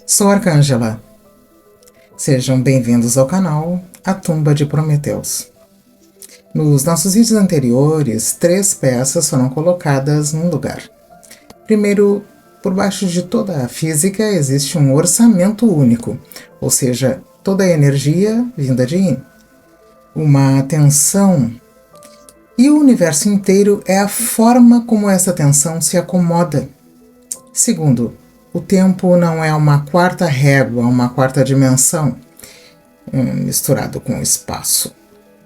Sou Arcângela. Sejam bem-vindos ao canal A Tumba de Prometeus. Nos nossos vídeos anteriores, 3 peças foram colocadas num lugar. Primeiro, por baixo de toda a física existe um orçamento único, ou seja, toda a energia vinda de Yin. Uma tensão. E o universo inteiro é a forma como essa tensão se acomoda. Segundo, o tempo não é uma quarta régua, uma quarta dimensão, misturado com o espaço.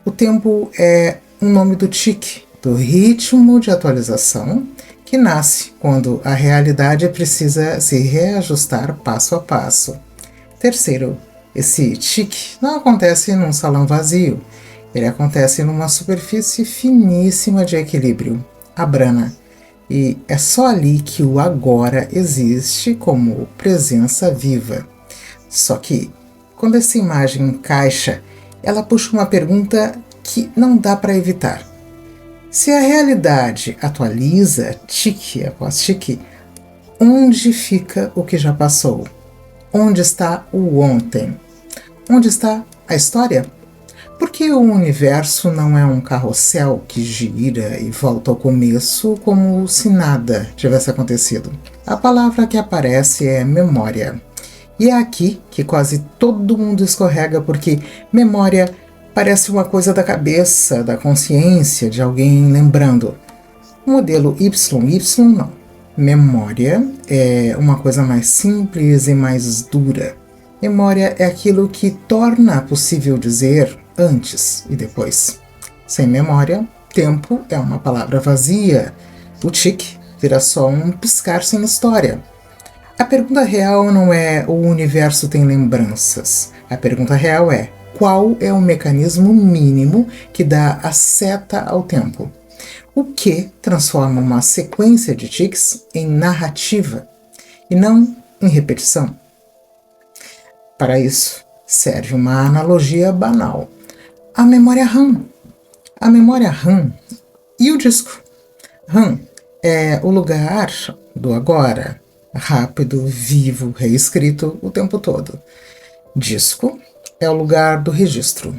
O tempo é um nome do tique, do ritmo de atualização, que nasce quando a realidade precisa se reajustar passo a passo. Terceiro, esse tique não acontece num salão vazio, ele acontece numa superfície finíssima de equilíbrio, a brana. E é só ali que o agora existe como presença viva. Só que, quando essa imagem encaixa, ela puxa uma pergunta que não dá para evitar. Se a realidade atualiza, tique após tique, onde fica o que já passou? Onde está o ontem? Onde está a história? Por que o universo não é um carrossel que gira e volta ao começo como se nada tivesse acontecido? A palavra que aparece é memória. E é aqui que quase todo mundo escorrega, porque memória parece uma coisa da cabeça, da consciência, de alguém lembrando. O modelo YY não. Memória é uma coisa mais simples e mais dura. Memória é aquilo que torna possível dizer antes e depois. Sem memória, tempo é uma palavra vazia. O tique vira só um piscar sem história. A pergunta real não é o universo tem lembranças. A pergunta real é qual é o mecanismo mínimo que dá a seta ao tempo? O que transforma uma sequência de tiques em narrativa e não em repetição? Para isso, serve uma analogia banal. A memória RAM. A memória RAM e o disco. RAM é o lugar do agora, rápido, vivo, reescrito o tempo todo. Disco é o lugar do registro.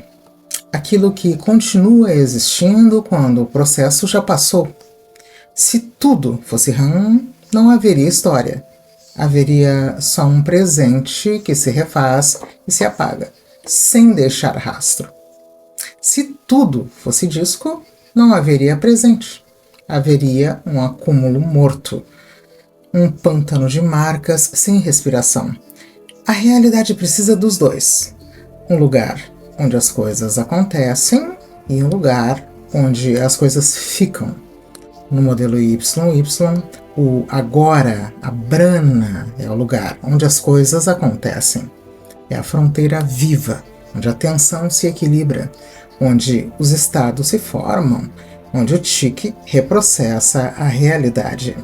Aquilo que continua existindo quando o processo já passou. Se tudo fosse RAM, não haveria história. Haveria só um presente que se refaz e se apaga, sem deixar rastro. Se tudo fosse disco, não haveria presente. Haveria um acúmulo morto, um pântano de marcas sem respiração. A realidade precisa dos dois. Um lugar onde as coisas acontecem e um lugar onde as coisas ficam. No modelo YY, o agora, a brana, é o lugar onde as coisas acontecem. É a fronteira viva, onde a tensão se equilibra, onde os estados se formam, onde o tique reprocessa a realidade.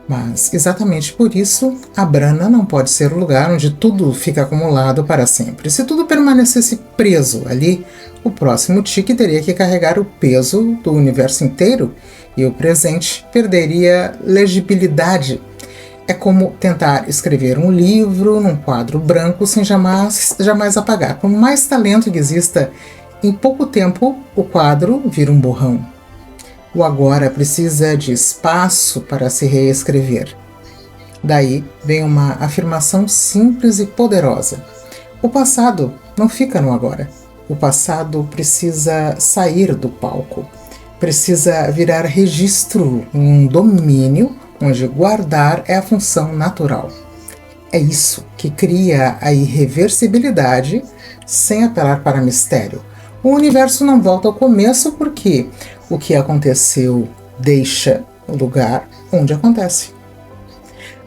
Mas, exatamente por isso, a brana não pode ser o lugar onde tudo fica acumulado para sempre. Se tudo permanecesse preso ali, o próximo tique teria que carregar o peso do universo inteiro e o presente perderia legibilidade. É como tentar escrever um livro num quadro branco sem jamais apagar. Por mais talento que exista, em pouco tempo o quadro vira um borrão. O agora precisa de espaço para se reescrever. Daí vem uma afirmação simples e poderosa. O passado não fica no agora. O passado precisa sair do palco. Precisa virar registro em um domínio onde guardar é a função natural. É isso que cria a irreversibilidade sem apelar para mistério. O universo não volta ao começo porque o que aconteceu deixa o lugar onde acontece.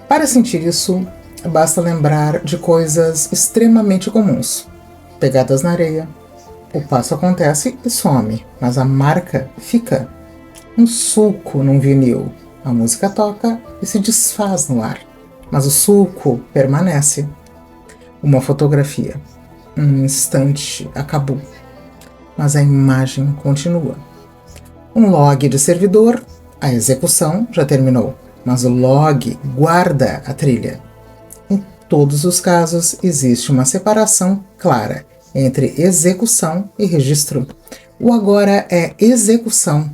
Para sentir isso, basta lembrar de coisas extremamente comuns. Pegadas na areia. O passo acontece e some, mas a marca fica. Um sulco num vinil. A música toca e se desfaz no ar, mas o sulco permanece. Uma fotografia. Um instante acabou, mas a imagem continua. Um log de servidor, a execução já terminou, mas o log guarda a trilha. Em todos os casos, existe uma separação clara entre execução e registro. O agora é execução,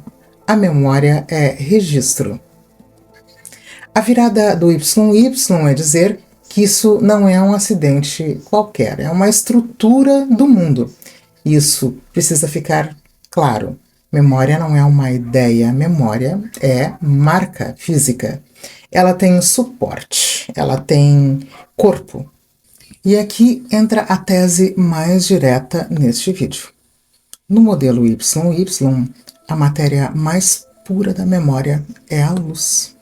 a memória é registro. A virada do YY é dizer que isso não é um acidente qualquer, é uma estrutura do mundo. Isso precisa ficar claro. Memória não é uma ideia, memória é marca física. Ela tem suporte, ela tem corpo. E aqui entra a tese mais direta neste vídeo. No modelo YY, a matéria mais pura da memória é a luz.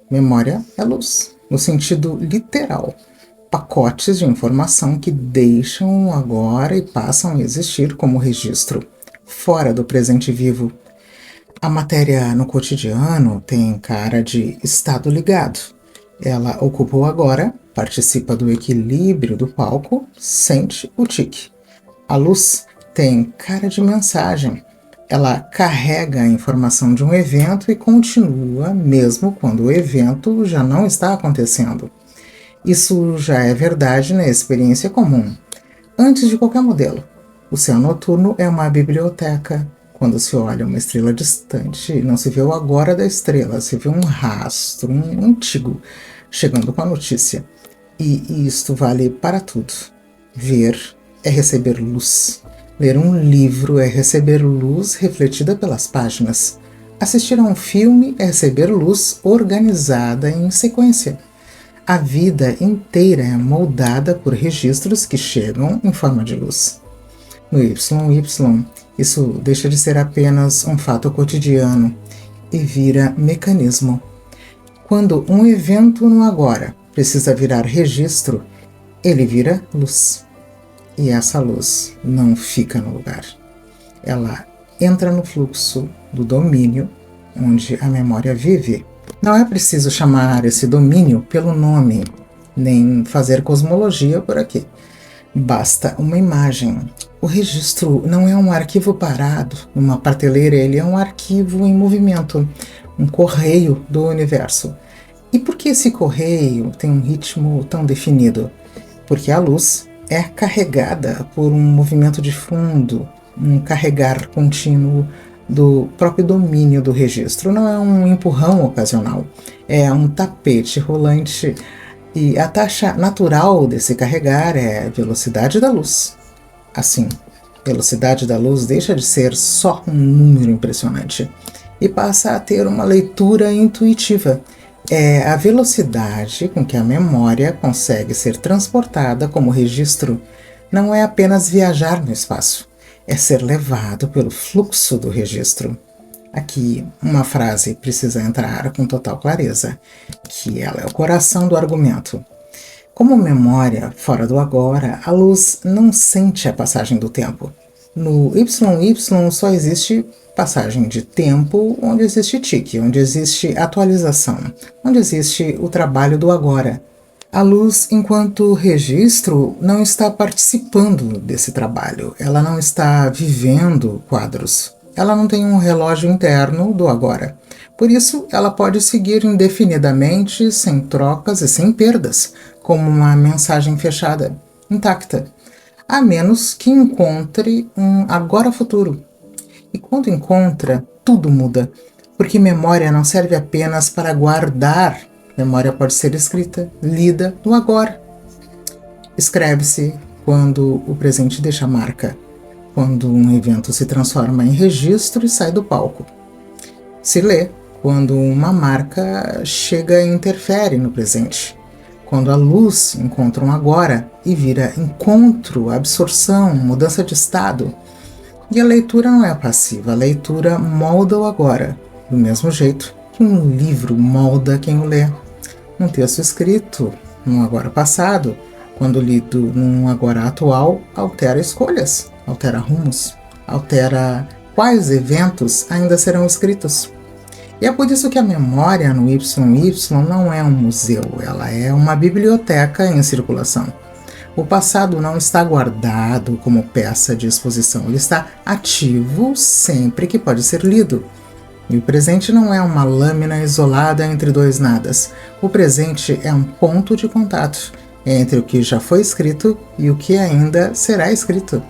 Memória é luz, no sentido literal. Pacotes de informação que deixam agora e passam a existir como registro, fora do presente vivo. A matéria no cotidiano tem cara de estado ligado. Ela ocupa o agora, participa do equilíbrio do palco, sente o tique. A luz tem cara de mensagem. Ela carrega a informação de um evento e continua mesmo quando o evento já não está acontecendo. Isso já é verdade na experiência comum. Antes de qualquer modelo, o céu noturno é uma biblioteca. Quando se olha uma estrela distante, não se vê o agora da estrela, se vê um rastro, um antigo, chegando com a notícia. E isto vale para tudo. Ver é receber luz. Ler um livro é receber luz refletida pelas páginas. Assistir a um filme é receber luz organizada em sequência. A vida inteira é moldada por registros que chegam em forma de luz. No YY, isso deixa de ser apenas um fato cotidiano e vira mecanismo. Quando um evento no agora precisa virar registro, ele vira luz. E essa luz não fica no lugar. Ela entra no fluxo do domínio onde a memória vive. Não é preciso chamar esse domínio pelo nome, nem fazer cosmologia por aqui. Basta uma imagem. O registro não é um arquivo parado numa prateleira, ele é um arquivo em movimento, um correio do universo. E por que esse correio tem um ritmo tão definido? Porque a luz é carregada por um movimento de fundo, um carregar contínuo do próprio domínio do registro. Não é um empurrão ocasional, é um tapete rolante. E a taxa natural desse carregar é a velocidade da luz. Assim, velocidade da luz deixa de ser só um número impressionante e passa a ter uma leitura intuitiva. É a velocidade com que a memória consegue ser transportada como registro. Não é apenas viajar no espaço, é ser levado pelo fluxo do registro. Aqui, uma frase precisa entrar com total clareza, que ela é o coração do argumento. Como memória fora do agora, a luz não sente a passagem do tempo. No YY só existe passagem de tempo onde existe tique, onde existe atualização, onde existe o trabalho do agora. A luz, enquanto registro, não está participando desse trabalho, ela não está vivendo quadros, ela não tem um relógio interno do agora. Por isso, ela pode seguir indefinidamente, sem trocas e sem perdas, como uma mensagem fechada, intacta, a menos que encontre um agora futuro. E quando encontra, tudo muda, porque memória não serve apenas para guardar. Memória pode ser escrita, lida no agora. Escreve-se quando o presente deixa marca, quando um evento se transforma em registro e sai do palco. Se lê quando uma marca chega e interfere no presente, quando a luz encontra um agora e vira encontro, absorção, mudança de estado. E a leitura não é passiva, a leitura molda o agora, do mesmo jeito que um livro molda quem o lê. Um texto escrito num agora passado, quando lido num agora atual, altera escolhas, altera rumos, altera quais eventos ainda serão escritos. E é por isso que a memória no YY não é um museu, ela é uma biblioteca em circulação. O passado não está guardado como peça de exposição, ele está ativo sempre que pode ser lido. E o presente não é uma lâmina isolada entre dois nadas. O presente é um ponto de contato entre o que já foi escrito e o que ainda será escrito.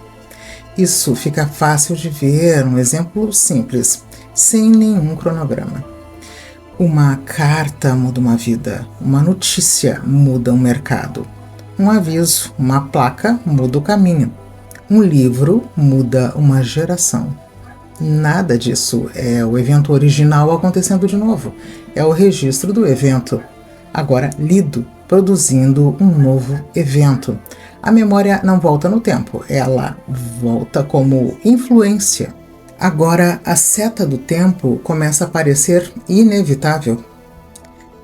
Isso fica fácil de ver, um exemplo simples, sem nenhum cronograma. Uma carta muda uma vida, uma notícia muda um mercado. Um aviso, uma placa muda o caminho. Um livro muda uma geração. Nada disso é o evento original acontecendo de novo. É o registro do evento, agora lido, produzindo um novo evento. A memória não volta no tempo, ela volta como influência. Agora a seta do tempo começa a parecer inevitável.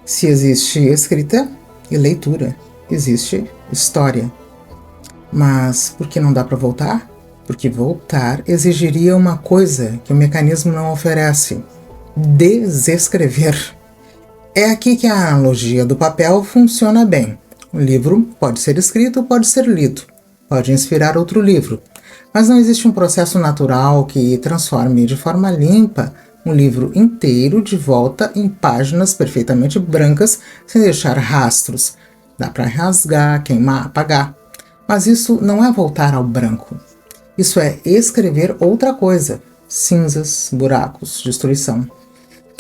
Se existe escrita e leitura, existe história. Mas por que não dá para voltar? Porque voltar exigiria uma coisa que o mecanismo não oferece: desescrever. É aqui que a analogia do papel funciona bem. O livro pode ser escrito, pode ser lido, pode inspirar outro livro, mas não existe um processo natural que transforme de forma limpa um livro inteiro de volta em páginas perfeitamente brancas sem deixar rastros. Dá para rasgar, queimar, apagar. Mas isso não é voltar ao branco. Isso é escrever outra coisa. Cinzas, buracos, destruição.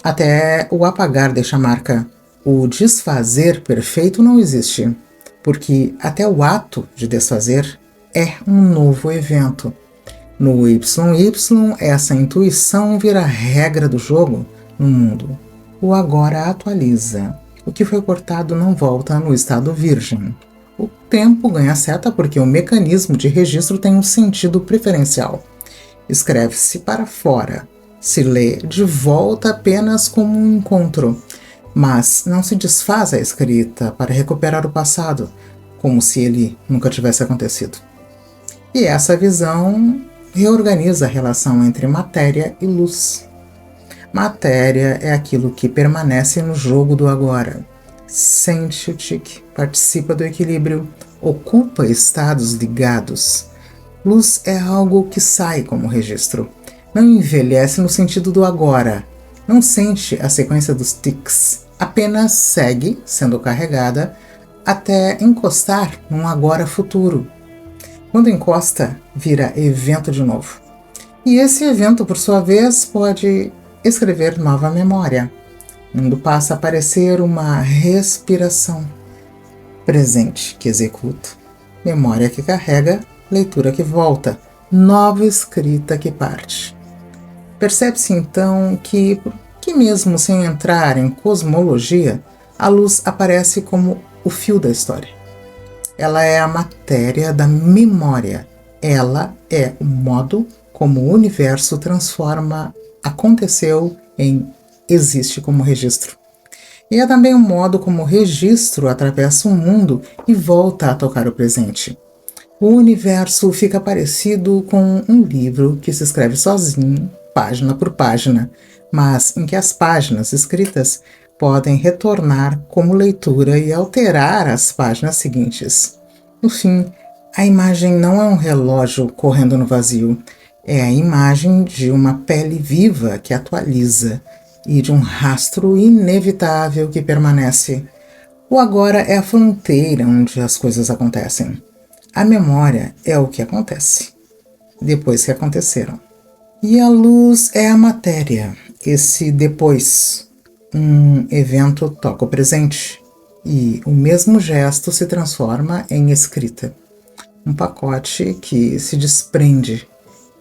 Até o apagar deixa marca. O desfazer perfeito não existe, porque até o ato de desfazer é um novo evento. No YY, essa intuição vira regra do jogo no mundo. O agora atualiza. O que foi cortado não volta no estado virgem. O tempo ganha seta porque o mecanismo de registro tem um sentido preferencial. Escreve-se para fora, se lê de volta apenas como um encontro, mas não se desfaz a escrita para recuperar o passado, como se ele nunca tivesse acontecido. E essa visão reorganiza a relação entre matéria e luz. Matéria é aquilo que permanece no jogo do agora. Sente o tique, participa do equilíbrio, ocupa estados ligados. Luz é algo que sai como registro. Não envelhece no sentido do agora. Não sente a sequência dos tics. Apenas segue sendo carregada até encostar num agora futuro. Quando encosta, vira evento de novo. E esse evento, por sua vez, pode escrever nova memória. O mundo passa a parecer uma respiração. Presente que executa, memória que carrega, leitura que volta, nova escrita que parte. Percebe-se então que mesmo sem entrar em cosmologia, a luz aparece como o fio da história. Ela é a matéria da memória. Ela é o modo como o universo transforma aconteceu em existe como registro. E é também o modo como o registro atravessa o mundo e volta a tocar o presente. O universo fica parecido com um livro que se escreve sozinho, página por página, mas em que as páginas escritas podem retornar como leitura e alterar as páginas seguintes. No fim, a imagem não é um relógio correndo no vazio, é a imagem de uma pele viva que atualiza e de um rastro inevitável que permanece. O agora é a fronteira onde as coisas acontecem. A memória é o que acontece, depois que aconteceram. E a luz é a matéria, esse depois. Um evento toca o presente e o mesmo gesto se transforma em escrita. Um pacote que se desprende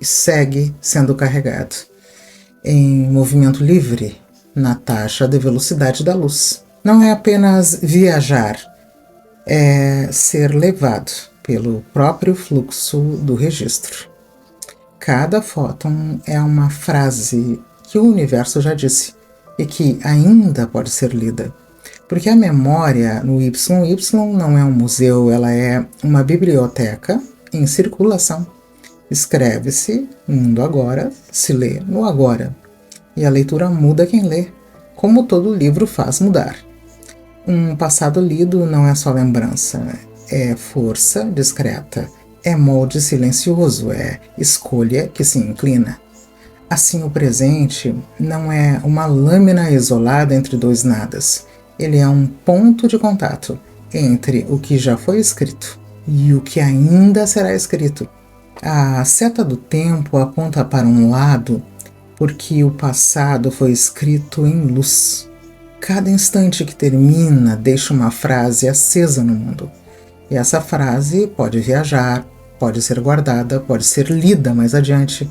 e segue sendo carregado em movimento livre na taxa de velocidade da luz. Não é apenas viajar, é ser levado pelo próprio fluxo do registro. Cada fóton é uma frase que o universo já disse e que ainda pode ser lida. Porque a memória no YY não é um museu, ela é uma biblioteca em circulação. Escreve-se no mundo agora, se lê no agora. E a leitura muda quem lê. como todo livro faz mudar. Um passado lido não é só lembrança, é força discreta, é molde silencioso, é escolha que se inclina. Assim, o presente não é uma lâmina isolada entre dois nadas. Ele é um ponto de contato entre o que já foi escrito e o que ainda será escrito. A seta do tempo aponta para um lado porque o passado foi escrito em luz. Cada instante que termina deixa uma frase acesa no mundo. E essa frase pode viajar, pode ser guardada, pode ser lida mais adiante.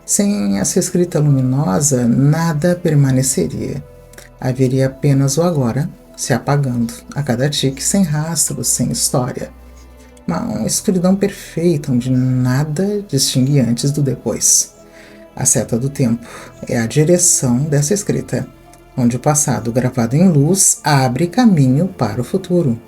Sem essa escrita luminosa, nada permaneceria. Haveria apenas o agora, se apagando, a cada tique, sem rastro, sem história. Uma escuridão perfeita, onde nada distingue antes do depois. A seta do tempo é a direção dessa escrita, onde o passado gravado em luz abre caminho para o futuro.